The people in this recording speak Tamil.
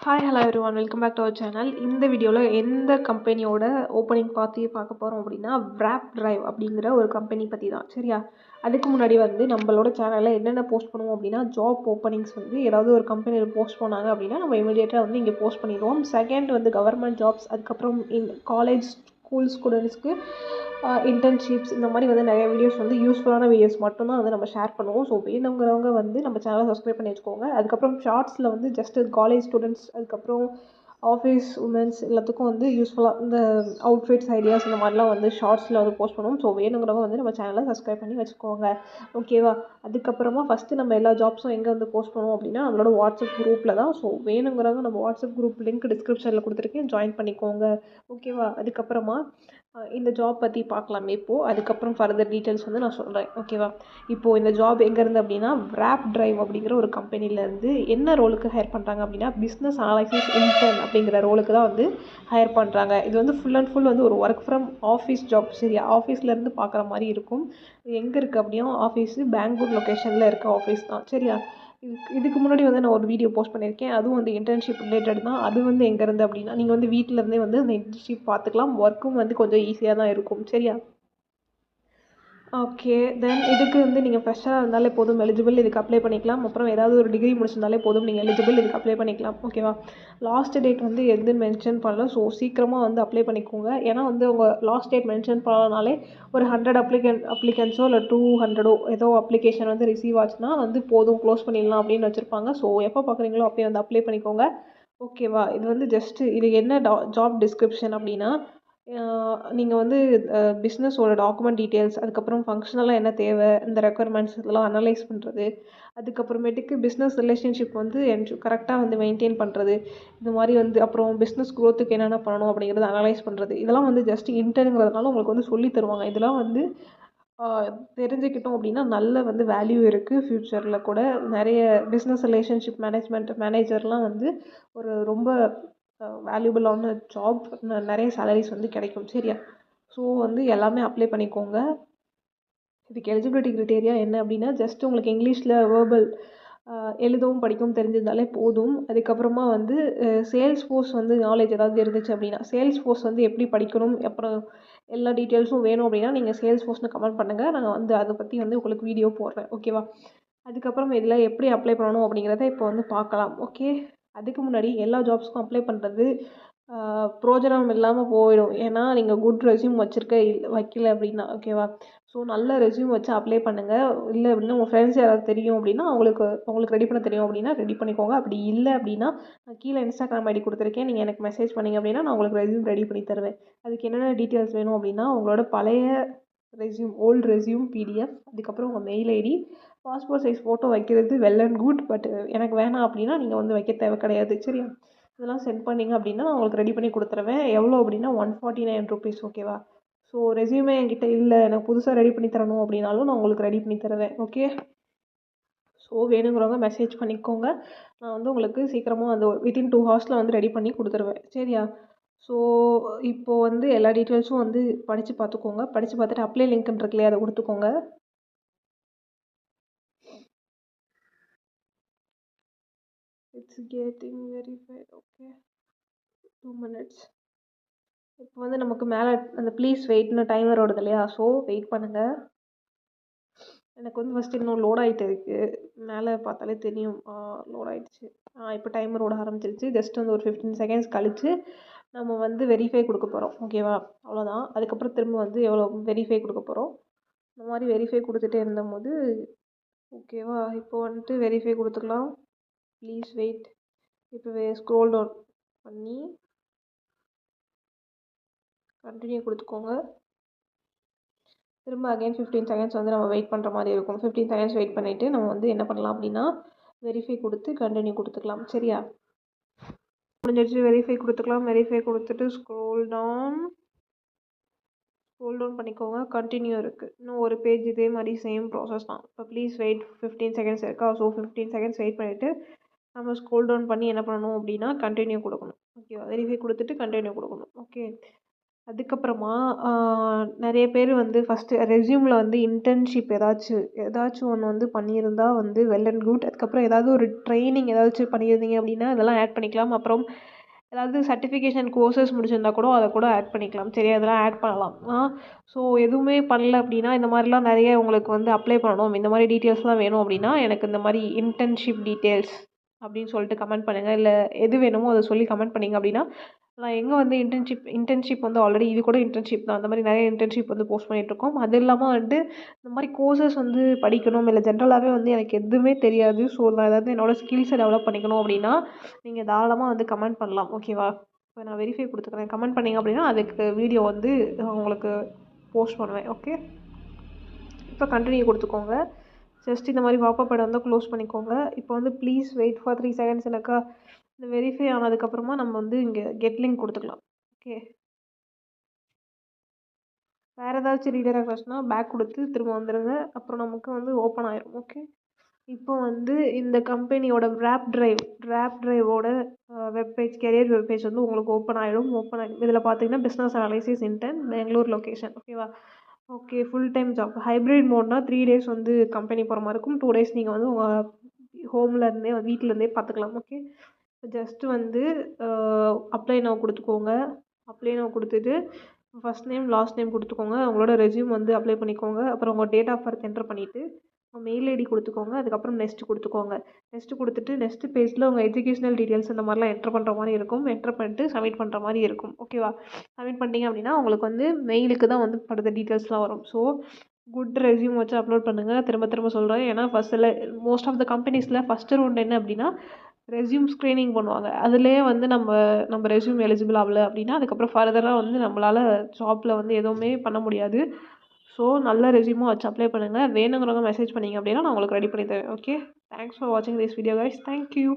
Hi hello everyone, welcome back to our channel. இந்த வீடியோவில் எந்த கம்பெனியோட ஓப்பனிங் பார்க்க போகிறோம் அப்படின்னா Wrap Drive அப்படிங்கிற ஒரு கம்பெனி பற்றி தான். சரியா? அதுக்கு முன்னாடி நம்மளோட சேனலில் என்னென்ன போஸ்ட் பண்ணுவோம் அப்படின்னா ஜாப் ஓப்பனிங்ஸ் ஏதாவது ஒரு கம்பெனியில் போஸ்ட் பண்ணாங்க அப்படின்னா நம்ம இமீடியட்டாக இங்கே போஸ்ட் பண்ணிடுவோம். செகண்ட் கவர்மெண்ட் ஜாப்ஸ், அதுக்கப்புறம் காலேஜ் ஸ்கூல் ஸ்டூடெண்ட்ஸ்க்கு இன்டர்ன்ஷிப்ஸ், இந்த மாதிரி நிறைய வீடியோஸ் யூஸ்ஃபுல்லான வீடியோஸ் மட்டும்தான் நம்ம ஷேர் பண்ணுவோம். ஸோ வேணுங்கிறவங்க நம்ம சேனலை சப்ஸ்கிரைப் பண்ணி வச்சுக்கோங்க. அதுக்கப்புறம் ஷார்ட்ஸில் ஜஸ்ட் காலேஜ் ஸ்டூடெண்ட்ஸ், அதுக்கப்புறம் ஆஃபீஸ் உமன்ஸ் எல்லாத்துக்கும் யூஸ்ஃபுல்லாக இந்த அவுட்ஃபிட்ஸ் ஐடியாஸ் இந்த மாதிரிலாம் ஷார்ட்ஸில் போஸ்ட் பண்ணுவோம். ஸோ வேணுங்கிறவங்க நம்ம சேனலை சப்ஸ்கிரைப் பண்ணி வச்சுக்கோங்க. ஓகேவா? அதுக்கப்புறமா ஃபஸ்ட்டு நம்ம எல்லா ஜாப்ஸும் எங்கே போஸ்ட் பண்ணுவோம் அப்படின்னா நம்மளோட வாட்ஸ்அப் குரூப்பில் தான். ஸோ வேணுங்கிறவங்க நம்ம வாட்ஸ்அப் குரூப் லிங்க் டிஸ்கிரிப்ஷனில் கொடுத்துருக்கேன், ஜாயின் பண்ணிக்கோங்க. ஓகேவா? அதுக்கப்புறமா இந்த ஜாப் பற்றி பார்க்கலாமே இப்போது. அதுக்கப்புறம் ஃபர்தர் டீட்டெயில்ஸ் நான் சொல்கிறேன். ஓகேவா? இப்போது இந்த ஜாப் எங்கேருந்து அப்படின்னா Wrap Drive அப்படிங்கிற ஒரு கம்பெனிலேருந்து என்ன ரோலுக்கு ஹையர் பண்ணுறாங்க அப்படின்னா பிஸ்னஸ் அனாலிசிஸ் இன்டர்ன் அப்படிங்கிற ரோலுக்கு தான் ஹையர் பண்ணுறாங்க. இது ஃபுல் அண்ட் ஃபுல் ஒரு ஒர்க் ஃப்ரம் ஆஃபீஸ் ஜாப். சரியா? ஆஃபீஸ்லேருந்து பார்க்குற மாதிரி இருக்கும். எங்கே இருக்குது அப்படின்னா ஆஃபீஸு பெங்களூர் லொக்கேஷனில் இருக்க ஆஃபீஸ் தான். சரியா? இதுக்கு முன்னாடி நான் ஒரு வீடியோ போஸ்ட் பண்ணியிருக்கேன். அதுவும் இன்டர்ன்ஷிப் ரிலேட்டட் தான். அது எங்கேருந்து அப்படின்னா நீங்கள் வீட்டிலேருந்தே அந்த இன்டர்ன்ஷிப் பார்த்துக்கலாம். ஒர்க்கும் கொஞ்சம் ஈஸியாக தான் இருக்கும். சரியா? ஓகே. தென் இதுக்கு நீங்கள் ஃப்ரெஷ்ஷராக இருந்தாலே போதும், எலிஜிபிள். இதுக்கு அப்ளை பண்ணிக்கலாம். அப்புறம் ஏதாவது ஒரு டிகிரி முடிச்சிருந்தாலே போதும், நீங்கள் எலிஜிபிள். இதுக்கு அப்ளை பண்ணிக்கலாம். ஓகேவா? லாஸ்ட் டேட் எதுன்னு மென்ஷன் பண்ணல. ஸோ சீக்கிரமாக அப்ளை பண்ணிக்கோங்க. ஏன்னா உங்கள் லாஸ்ட் டேட் மென்ஷன் பண்ணனாலே ஒரு 100 அப்ளிகன்ஸோ இல்லை 200 ஏதோ அப்ளிகேஷன் ரிசீவ் ஆச்சுன்னா போதும், க்ளோஸ் பண்ணிடலாம் அப்படின்னு வச்சுருப்பாங்க. ஸோ எப்போ பார்க்குறீங்களோ அப்போயே அப்ளை பண்ணிக்கோங்க. ஓகேவா? இது ஜஸ்ட்டு இது என்ன ஜாப் டிஸ்கிரிப்ஷன் அப்படின்னா நீங்கள் பிஸ்னஸோட டாக்குமெண்ட் டீட்டெயில்ஸ், அதுக்கப்புறம் ஃபங்க்ஷனலாக என்ன தேவை, இந்த ரெக்குயர்மெண்ட்ஸ் இதெல்லாம் அனலைஸ் பண்ணுறது, அதுக்கப்புறமேட்டுக்கு பிஸ்னஸ் ரிலேஷன்ஷிப் கரெக்டாக மெயின்டைன் பண்ணுறது, இந்த மாதிரி அப்புறம் பிஸ்னஸ் க்ரோத்துக்கு என்னென்ன பண்ணணும் அப்படிங்கிறத அனலைஸ் பண்ணுறது, இதெல்லாம் ஜஸ்ட் இன்டர்னுங்கிறதுனால உங்களுக்கு சொல்லி தருவாங்க. இதெல்லாம் தெரிஞ்சுக்கிட்டோம் அப்படின்னா நல்ல வேல்யூ இருக்குது. ஃப்யூச்சரில் கூட நிறைய பிஸ்னஸ் ரிலேஷன்ஷிப் மேனேஜர்லாம் ஒரு ரொம்ப வேல்யூபிளான ஜாப். நிறைய சேலரிஸ் கிடைக்கும். சரியா? ஸோ எல்லாமே அப்ளை பண்ணிக்கோங்க. இதுக்கு எலிஜிபிலிட்டி க்ரைட்டேரியா என்ன அப்படின்னா ஜஸ்ட் உங்களுக்கு இங்கிலீஷில் வேர்பல் எழுதவும் படிக்கவும் தெரிஞ்சிருந்தாலே போதும். அதுக்கப்புறமா சேல்ஸ் ஃபோர்ஸ் நாலேஜ் ஏதாவது இருந்துச்சு அப்படின்னா சேல்ஸ் ஃபோர்ஸ் எப்படி படிக்கணும், அப்புறம் எல்லா டீட்டெயில்ஸும் வேணும் அப்படின்னா நீங்கள் சேல்ஸ் ஃபோர்ஸ்னு கமெண்ட் பண்ணுங்கள். நான் அதை பற்றி உங்களுக்கு வீடியோ போடுறேன். ஓகேவா? அதுக்கப்புறம் இதில் எப்படி அப்ளை பண்ணணும் அப்படிங்கிறத இப்போ பார்க்கலாம். ஓகே. அதுக்கு முன்னாடி எல்லா ஜாப்ஸ்க்கும் அப்ளை பண்ணுறது பிரோஜனம் இல்லாமல் போயிடும். ஏன்னா நீங்கள் குட் ரெஸ்யூம் வைக்கல அப்படின்னா. ஓகேவா? ஸோ நல்ல ரெஸ்யூம் வச்சு அப்ளை பண்ணுங்கள். இல்லை அப்படின்னா உங்கள் ஃப்ரெண்ட்ஸ் யாராவது தெரியும் அப்படின்னா உங்களுக்கு ரெடி பண்ண தெரியும் அப்படின்னா ரெடி பண்ணிக்கோங்க. அப்படி இல்லை அப்படின்னா நான் கீழே இன்ஸ்டாகிராம் ஐடி கொடுத்துருக்கேன், நீங்கள் எனக்கு மெசேஜ் பண்ணிங்க அப்படின்னா நான் உங்களுக்கு ரெஸ்யூம் ரெடி பண்ணி தருவேன். அதுக்கு என்னென்ன டீட்டெயில்ஸ் வேணும் அப்படின்னா உங்களோட பழைய ரெஸ்யூம், ஓல்டு ரெஸ்யூம் PDF, அதுக்கப்புறம் உங்கள் mail ID, passport size photo வைக்கிறது வெல் அண்ட் குட். பட் எனக்கு வேணாம் அப்படின்னா நீங்கள் வைக்க தேவை கிடையாது. சரியா? இதெல்லாம் சென்ட் பண்ணிங்க அப்படின்னா நான் உங்களுக்கு ரெடி பண்ணி கொடுத்துருவேன். எவ்வளோ அப்படின்னா 149 rupees. ஓகேவா? ஸோ ரெஸ்யூமே என்கிட்ட இல்லை, எனக்கு புதுசாக ரெடி பண்ணி தரணும் அப்படின்னாலும் நான் உங்களுக்கு ரெடி பண்ணி தருவேன். ஓகே. ஸோ வேணுங்கிறவங்க மெசேஜ் பண்ணிக்கோங்க. நான் உங்களுக்கு சீக்கிரமாக வித்தின் 2 hours ரெடி பண்ணி கொடுத்துருவேன். சரியா? ஸோ இப்போது எல்லா டீட்டெயில்ஸும் படித்து பார்த்துக்கோங்க. படித்து பார்த்துட்டு அப்ளை லிங்க்னு இருக்குல்லையே அதை கொடுத்துக்கோங்க. It's getting verified. Okay, 2 minutes. இப்போ நமக்கு மேலே அந்த ப்ளீஸ் வெயிட்னு டைமர் ஓடுது இல்லையா? ஸோ வெயிட் பண்ணுங்கள். எனக்கு ஃபஸ்ட்டு இன்னும் லோட் ஆகிட்டு இருக்குது. மேலே பார்த்தாலே தெரியும் லோட் ஆகிடுச்சு. இப்போ டைமர் ஓட ஆரம்பிச்சிருச்சு. ஜஸ்ட் ஒரு 15 seconds கழித்து நம்ம வெரிஃபை கொடுக்க போகிறோம். ஓகேவா? அவ்வளோதான். அதுக்கப்புறம் திரும்ப எவ்வளோ வெரிஃபை கொடுக்க போகிறோம். இந்த மாதிரி வெரிஃபை கொடுத்துட்டே இருந்தபோது ஓகேவா? இப்போ வெரிஃபை கொடுத்துக்கலாம். Please wait. இப்போ ஸ்க்ரோல் டவுன் பண்ணி கண்டினியூ கொடுத்துக்கோங்க. திரும்ப அகைன் 15 seconds நம்ம வெயிட் பண்ணுற மாதிரி இருக்கும். 15 seconds வெயிட் பண்ணிவிட்டு நம்ம என்ன பண்ணலாம் அப்படின்னா வெரிஃபை கொடுத்து கண்டினியூ கொடுத்துக்கலாம். சரியா? முடிஞ்சிடுச்சு. வெரிஃபை கொடுத்துக்கலாம். வெரிஃபை கொடுத்துட்டு ஸ்க்ரோல் டவுன் பண்ணிக்கோங்க. கண்டினியூ இருக்குது. இன்னும் ஒரு பேஜ் இதே மாதிரி சேம் ப்ராசஸ் தான். இப்போ ப்ளீஸ் வெயிட் 15 seconds இருக்கா? ஸோ 15 seconds வெயிட் பண்ணிவிட்டு நம்ம ஸ்க்ரோல் டவுன் பண்ணி என்ன பண்ணணும் அப்படின்னா கண்டினியூ கொடுக்கணும். ஓகேவா? வெரிஃபை கொடுத்துட்டு கண்டினியூ கொடுக்கணும். ஓகே. அதுக்கப்புறமா நிறைய பேர் வந்து ஃபஸ்ட்டு ரெஸ்யூமில் வந்து இன்டர்ன்ஷிப் ஏதாச்சும் ஒன்று வந்து பண்ணியிருந்தா வந்து வெல் அண்ட் குட். அதுக்கப்புறம் ஏதாவது ஒரு ட்ரைனிங் ஏதாச்சும் பண்ணியிருந்தீங்க அப்படின்னா அதெல்லாம் ஆட் பண்ணிக்கலாம். அப்புறம் ஏதாவது சர்டிஃபிகேஷன் கோர்சஸ் முடிச்சிருந்தா கூட அதை கூட ஆட் பண்ணிக்கலாம். சரி, அதெல்லாம் ஆட் பண்ணலாம். ஸோ எதுவுமே பண்ணல அப்படின்னா இந்த மாதிரிலாம் நிறைய உங்களுக்கு வந்து அப்ளை பண்ணணும், இந்த மாதிரி டீட்டெயில்ஸ்லாம் வேணும் அப்படின்னா எனக்கு இந்த மாதிரி இன்டர்ன்ஷிப் டீட்டெயில்ஸ் அப்படின்னு சொல்லிட்டு கமெண்ட் பண்ணுங்கள். இல்லை எது வேணுமோ அதை சொல்லி கமெண்ட் பண்ணிங்க அப்படின்னா நான் எங்கே வந்து இன்டர்ன்ஷிப் வந்து ஆல்ரெடி இது கூட இன்டர்ன்ஷிப் தான், அந்த மாதிரி நிறைய இன்டர்ன்ஷிப் வந்து போஸ்ட் பண்ணிகிட்ருக்கோம். அது இல்லாமல் வந்துட்டு இந்த மாதிரி கோர்சஸ் வந்து படிக்கணும், இல்லை ஜென்ரலாகவே வந்து எனக்கு எதுவுமே தெரியாது, ஸோ நான் ஏதாவது என்னோடய ஸ்கில்ஸை டெவலப் பண்ணிக்கணும் அப்படின்னா நீங்கள் தாராளமாக வந்து கமெண்ட் பண்ணலாம். ஓகேவா? இப்போ நான் வெரிஃபை கொடுத்துக்கிறேன். கமெண்ட் பண்ணிங்க அப்படின்னா அதுக்கு வீடியோ வந்து உங்களுக்கு போஸ்ட் பண்ணுவேன். ஓகே, இப்போ கண்டினியூ கொடுத்துக்கோங்க. ஜஸ்ட் இந்த மாதிரி வாப்பப் படம் வந்து க்ளோஸ் பண்ணிக்கோங்க. இப்போ வந்து ப்ளீஸ் வெயிட் ஃபார் 3 செகண்ட்ஸ். எனக்கா இந்த வெரிஃபை ஆனதுக்கப்புறமா நம்ம வந்து இங்கே கெட் லிங்க் கொடுத்துக்கலாம். ஓகே, வேறு ஏதாச்சும் ரீடைரக்ட் ஆச்சுன்னா பேக் கொடுத்து திரும்ப வந்துடுங்க. அப்புறம் நமக்கு வந்து ஓப்பன் ஆயிரும். ஓகே, இப்போ வந்து இந்த கம்பெனியோட ரேப் டிரைவோட வெப்பேஜ், கெரியர் வெப்பேஜ் வந்து உங்களுக்கு ஓப்பன் ஆகிடும். இதில் பார்த்தீங்கன்னா business analysis intern Bangalore location. ஓகேவா? Okay, full time job. Hybrid மோட்னா 3 days வந்து கம்பெனி போகிற மாதிரி இருக்கும். 2 days நீங்கள் வந்து உங்கள் ஹோம்லேருந்தே வீட்டிலேருந்தே பார்த்துக்கலாம். ஓகே, ஜஸ்ட்டு வந்து அப்ளை நவ் கொடுத்துக்கோங்க. அப்ளை நவ் கொடுத்துட்டு ஃபஸ்ட் நேம் லாஸ்ட் நேம் கொடுத்துக்கோங்க. உங்களோட ரெஸ்யூம் வந்து அப்ளை பண்ணிக்கோங்க. அப்புறம் உங்கள் டேட் ஆஃப் பர்த் என்டர் பண்ணிவிட்டு உங்கள் மெயில் ஐடி கொடுத்துக்கோங்க. அதுக்கப்புறம் நெக்ஸ்ட் கொடுத்துக்கோங்க. நெக்ஸ்ட் கொடுத்துட்டு நெக்ஸ்ட் பேஜில் உங்கள் எஜுகேஷனல் டீட்டெயில்ஸ் இந்த மாதிரிலாம் என்டர் பண்ணுற மாதிரி இருக்கும். என்டர் பண்ணிட்டு சப்மிட் பண்ணுற மாதிரி இருக்கும். ஓகேவா? சப்மிட் பண்ணிட்டீங்க அப்படின்னா உங்களுக்கு வந்து மெயிலுக்கு தான் வந்து படுத்த டீட்டெயில்ஸ்லாம் வரும். ஸோ குட் ரெஸ்யூம் வச்சு அப்லோட் பண்ணுங்கள். திரும்ப திரும்ப சொல்கிறேன், ஏன்னா ஃபஸ்ட்டில் மோஸ்ட் ஆஃப் த கம்பெனிஸில் ஃபஸ்ட்டு ரவுண்ட் என்ன அப்படின்னா ரெஸ்யூம் ஸ்க்ரீனிங் பண்ணுவாங்க. அதுலேயே வந்து நம்ம ரெஸ்யூம் எலிஜிபிள் ஆகலை அப்படின்னா அதுக்கப்புறம் ஃபர்தராக வந்து நம்மளால் ஜாப்பில் வந்து எதுவுமே பண்ண முடியாது. ஸோ நல்ல ரெஸ்யூமாக வச்சு அப்ளை பண்ணுங்கள். வேணுங்கிறவங்க மெசேஜ் பண்ணிங்க அப்படின்னா நான் உங்களுக்கு ரெடி பண்ணி தரேன். ஓகே, தேங்க்ஸ் ஃபார் வாட்சிங் திஸ் வீடியோ கைஸ். தேங்க்யூ.